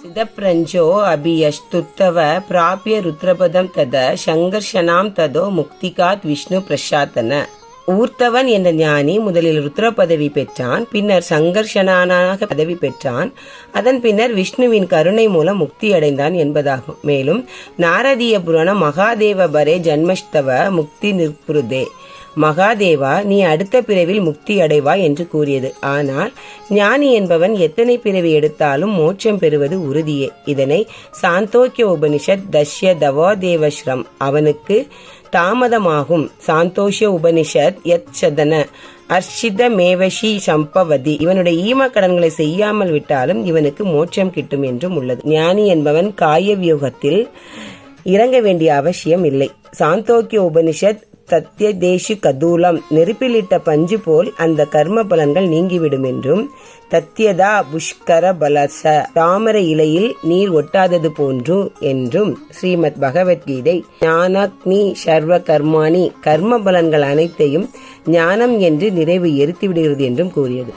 சிதப்ரஞ்சோ அபியஷ்துத்தவ பிராபிய ருத்ரபதம் தத சங்கர்ஷனாம் ததோ முக்திகாத் விஷ்ணு பிரசாத்தன. ஊர்த்தவன் என்ற ஞானி முதலில் ருத்ர பதவி பெற்றான், பின்னர் சங்கர்ஷனானாக பதவி பெற்றான், அதன் பின்னர் விஷ்ணுவின் கருணை மூலம் முக்தி அடைந்தான் என்பதாகும். மேலும் நாரதீய புராணம் மகாதேவ பரே ஜன்மஸ்தவ முக்தி நிற்புருதே, மகாதேவா நீ அடுத்த பிறவில் முக்தி அடைவாய் என்று கூறியது. ஆனால் ஞானி என்பவன் எத்தனை பிறவி எடுத்தாலும் மோட்சம் பெறுவது உறுதியே. இதனை சாந்தோக்கிய உபனிஷத் தஷ்ய தவோதேவஸ்ரம் அவனுக்கு தாமதமாகும். சாந்தோஷ்ய உபனிஷத் யத் சதன அர்ஷித மேவஷி சம்பவதி இவனுடைய ஈம கடன்களை செய்யாமல் விட்டாலும் இவனுக்கு மோட்சம் கிட்டும் என்றும் உள்ளது. ஞானி என்பவன் காய வியூகத்தில் இறங்க வேண்டிய அவசியம் இல்லை. சாந்தோக்கிய உபனிஷத் தத்யதேஷு கதூலம் நெருப்பிலிட்ட பஞ்சு போல் அந்த கர்ம பலன்கள் நீங்கிவிடும் என்றும், தத்யதா புஷ்கர பலச தாமரை இலையில் நீர் ஒட்டாதது போன்று என்றும் ஸ்ரீமத் பகவத்கீதை ஞானாக்னி சர்வ கர்மாணி கர்ம பலன்கள் அனைத்தையும் ஞானம் என்று நிறைவு எரித்து விடுகிறது என்றும் கூறியது.